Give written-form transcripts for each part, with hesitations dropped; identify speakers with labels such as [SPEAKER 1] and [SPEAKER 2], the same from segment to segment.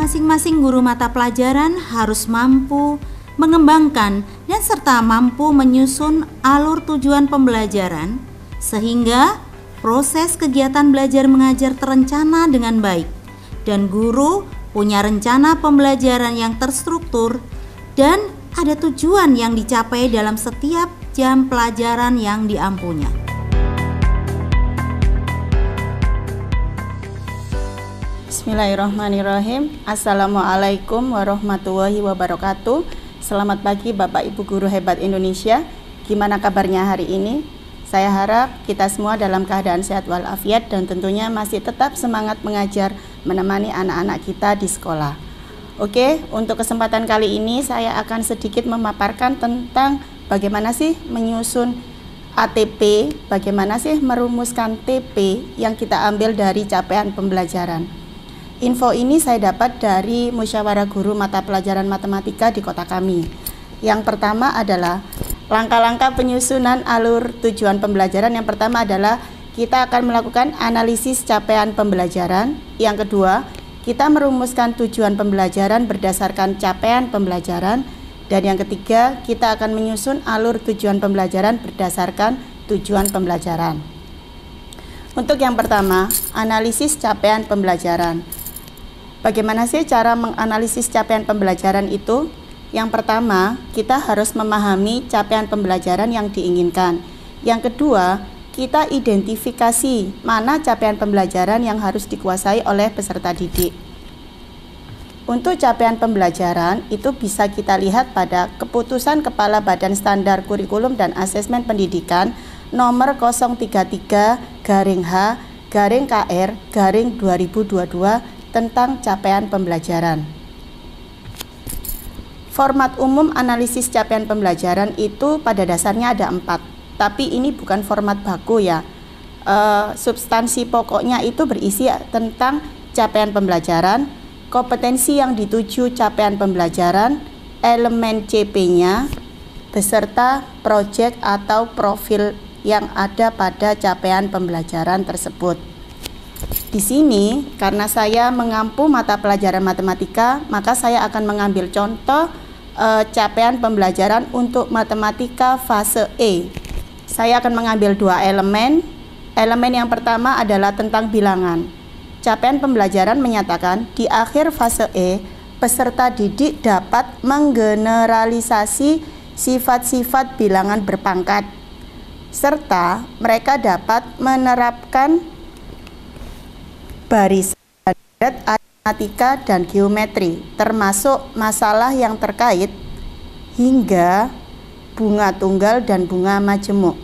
[SPEAKER 1] Masing-masing guru mata pelajaran harus mampu mengembangkan dan serta mampu menyusun alur tujuan pembelajaran sehingga proses kegiatan belajar mengajar terencana dengan baik dan guru punya rencana pembelajaran yang terstruktur dan ada tujuan yang dicapai dalam setiap jam pelajaran yang diampunya.
[SPEAKER 2] Bismillahirrahmanirrahim. Assalamualaikum warahmatullahi wabarakatuh. Selamat pagi Bapak Ibu Guru Hebat Indonesia. Gimana kabarnya hari ini? Saya harap kita semua dalam keadaan sehat walafiat dan tentunya masih tetap semangat mengajar menemani anak-anak kita di sekolah. Oke, untuk kesempatan kali ini saya akan sedikit memaparkan tentang bagaimana sih menyusun ATP, bagaimana sih merumuskan TP yang kita ambil dari capaian pembelajaran. Info ini saya dapat dari Musyawarah Guru Mata Pelajaran Matematika di kota kami. Yang pertama adalah langkah-langkah penyusunan alur tujuan pembelajaran. Yang pertama adalah kita akan melakukan analisis capaian pembelajaran. Yang kedua, kita merumuskan tujuan pembelajaran berdasarkan capaian pembelajaran. Dan yang ketiga, kita akan menyusun alur tujuan pembelajaran berdasarkan tujuan pembelajaran. Untuk yang pertama, analisis capaian pembelajaran. Bagaimana sih cara menganalisis capaian pembelajaran itu? Yang pertama, kita harus memahami capaian pembelajaran yang diinginkan. Yang kedua, kita identifikasi mana capaian pembelajaran yang harus dikuasai oleh peserta didik. Untuk capaian pembelajaran itu bisa kita lihat pada Keputusan Kepala Badan Standar Kurikulum dan Asesmen Pendidikan nomor 033-H-KR-2022 tentang capaian pembelajaran. Format umum analisis capaian pembelajaran itu pada dasarnya ada 4, tapi ini bukan format baku ya. Substansi pokoknya itu berisi tentang capaian pembelajaran, kompetensi yang dituju capaian pembelajaran, elemen CP-nya, beserta proyek atau profil yang ada pada capaian pembelajaran tersebut. Di sini, karena saya mengampu mata pelajaran matematika, maka saya akan mengambil contoh capaian pembelajaran untuk matematika fase E. Saya akan mengambil 2 elemen. Elemen yang pertama adalah tentang bilangan. Capaian pembelajaran menyatakan di akhir fase E, peserta didik dapat menggeneralisasi sifat-sifat bilangan berpangkat, serta mereka dapat menerapkan barisan aritmatika dan geometri, termasuk masalah yang terkait hingga bunga tunggal dan bunga majemuk.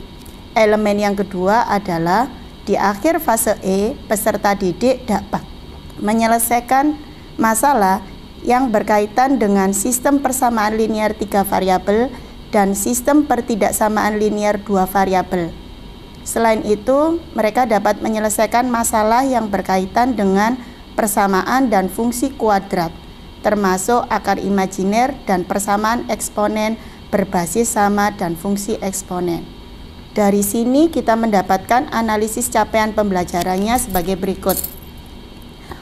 [SPEAKER 2] Elemen yang kedua adalah di akhir fase E, peserta didik dapat menyelesaikan masalah yang berkaitan dengan sistem persamaan linear 3 variabel dan sistem pertidaksamaan linear 2 variabel. Selain itu, mereka dapat menyelesaikan masalah yang berkaitan dengan persamaan dan fungsi kuadrat, termasuk akar imajiner dan persamaan eksponen berbasis sama dan fungsi eksponen. Dari sini kita mendapatkan analisis capaian pembelajarannya sebagai berikut.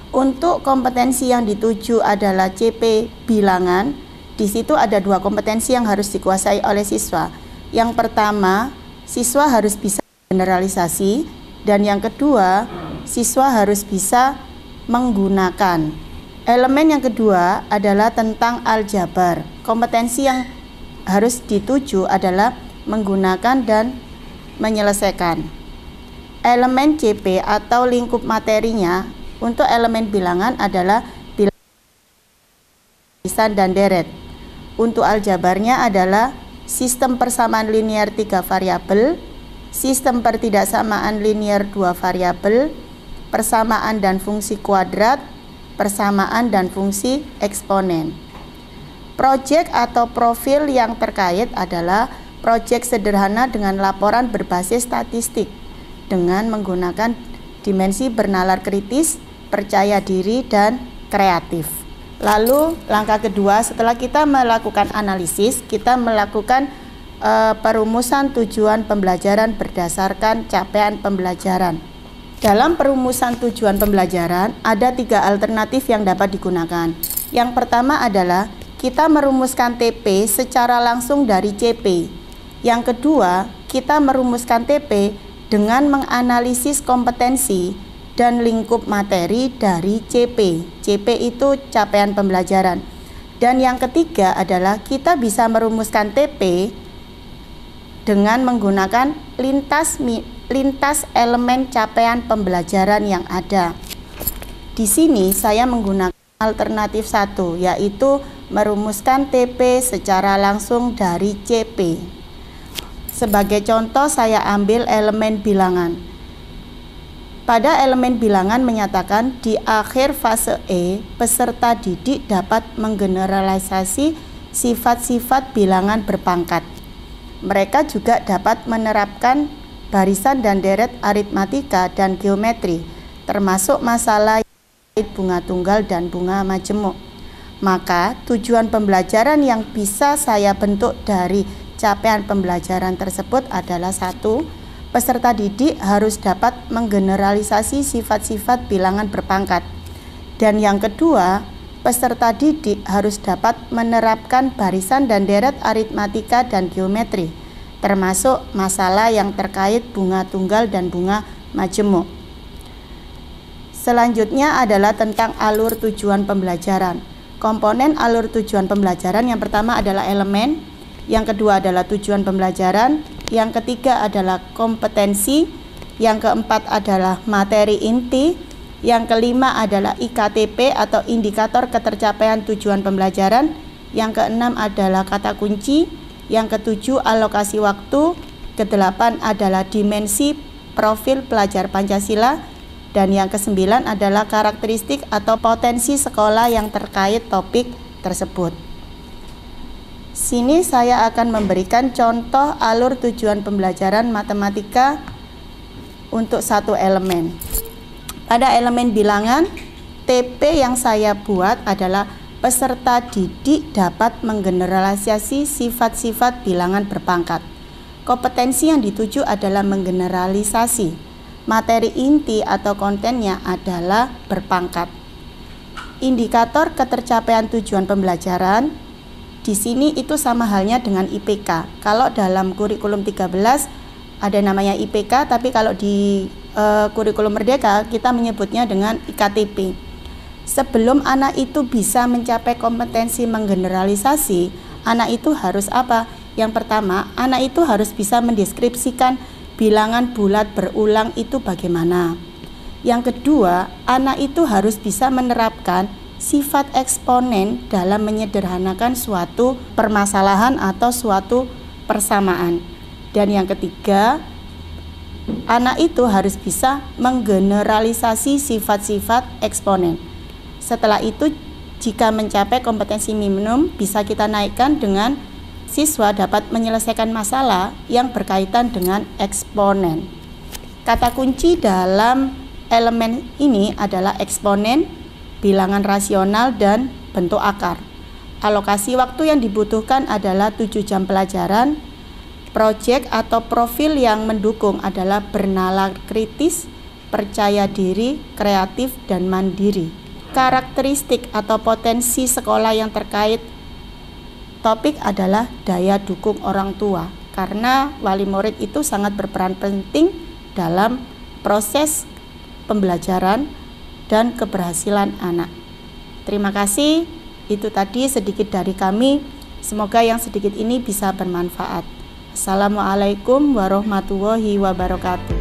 [SPEAKER 2] Untuk kompetensi yang dituju adalah CP bilangan. Di situ ada 2 kompetensi yang harus dikuasai oleh siswa. Yang pertama, siswa harus bisa generalisasi, dan yang kedua, siswa harus bisa menggunakan. Elemen yang kedua adalah tentang aljabar. Kompetensi yang harus dituju adalah menggunakan dan menyelesaikan. Elemen CP atau lingkup materinya untuk elemen bilangan adalah bilangan dan deret. Untuk aljabarnya adalah sistem persamaan linear 3 variabel, sistem pertidaksamaan linear 2 variabel, persamaan dan fungsi kuadrat, persamaan dan fungsi eksponen. Proyek atau profil yang terkait adalah proyek sederhana dengan laporan berbasis statistik dengan menggunakan dimensi bernalar kritis, percaya diri, dan kreatif. Lalu langkah kedua, setelah kita melakukan analisis, kita melakukan perumusan tujuan pembelajaran berdasarkan capaian pembelajaran. Dalam perumusan tujuan pembelajaran, ada 3 alternatif yang dapat digunakan. Yang pertama adalah kita merumuskan TP secara langsung dari CP. Yang kedua, kita merumuskan TP dengan menganalisis kompetensi dan lingkup materi dari CP. CP itu capaian pembelajaran. Dan yang ketiga adalah kita bisa merumuskan TP dengan menggunakan lintas elemen capaian pembelajaran yang ada. Di sini saya menggunakan alternatif 1, yaitu merumuskan TP secara langsung dari CP. Sebagai contoh, saya ambil elemen bilangan. Pada elemen bilangan menyatakan di akhir fase E, peserta didik dapat menggeneralisasi sifat-sifat bilangan berpangkat. Mereka juga dapat menerapkan barisan dan deret aritmatika dan geometri, termasuk masalah bunga tunggal dan bunga majemuk. Maka tujuan pembelajaran yang bisa saya bentuk dari capaian pembelajaran tersebut adalah 1. Peserta didik harus dapat menggeneralisasi sifat-sifat bilangan berpangkat. Dan yang kedua, peserta didik harus dapat menerapkan barisan dan deret aritmatika dan geometri, termasuk masalah yang terkait bunga tunggal dan bunga majemuk. Selanjutnya adalah tentang alur tujuan pembelajaran. Komponen alur tujuan pembelajaran yang pertama adalah elemen, yang kedua adalah tujuan pembelajaran, yang ketiga adalah kompetensi, yang keempat adalah materi inti, yang kelima adalah IKTP atau indikator ketercapaian tujuan pembelajaran, yang keenam adalah kata kunci, yang ketujuh alokasi waktu, kedelapan adalah dimensi profil pelajar Pancasila, dan yang kesembilan adalah karakteristik atau potensi sekolah yang terkait topik tersebut. Sini saya akan memberikan contoh alur tujuan pembelajaran matematika untuk satu elemen. Pada elemen bilangan, TP yang saya buat adalah peserta didik dapat menggeneralisasi sifat-sifat bilangan berpangkat. Kompetensi yang dituju adalah menggeneralisasi. Materi inti atau kontennya adalah berpangkat. Indikator ketercapaian tujuan pembelajaran di sini itu sama halnya dengan IPK. Kalau dalam kurikulum 13 ada namanya IPK, tapi kalau di kurikulum Merdeka kita menyebutnya dengan IKTP. Sebelum anak itu bisa mencapai kompetensi menggeneralisasi, anak itu harus apa? Yang pertama, anak itu harus bisa mendeskripsikan bilangan bulat berulang itu bagaimana. Yang kedua, anak itu harus bisa menerapkan sifat eksponen dalam menyederhanakan suatu permasalahan atau suatu persamaan. Dan yang ketiga, anak itu harus bisa menggeneralisasi sifat-sifat eksponen. Setelah itu, jika mencapai kompetensi minimum, bisa kita naikkan dengan siswa dapat menyelesaikan masalah yang berkaitan dengan eksponen. Kata kunci dalam elemen ini adalah eksponen, bilangan rasional, dan bentuk akar. Alokasi waktu yang dibutuhkan adalah 7 jam pelajaran. Proyek atau profil yang mendukung adalah bernalar kritis, percaya diri, kreatif, dan mandiri. Karakteristik atau potensi sekolah yang terkait topik adalah daya dukung orang tua, karena wali murid itu sangat berperan penting dalam proses pembelajaran dan keberhasilan anak. Terima kasih, itu tadi sedikit dari kami. Semoga yang sedikit ini bisa bermanfaat. Assalamualaikum warahmatullahi wabarakatuh.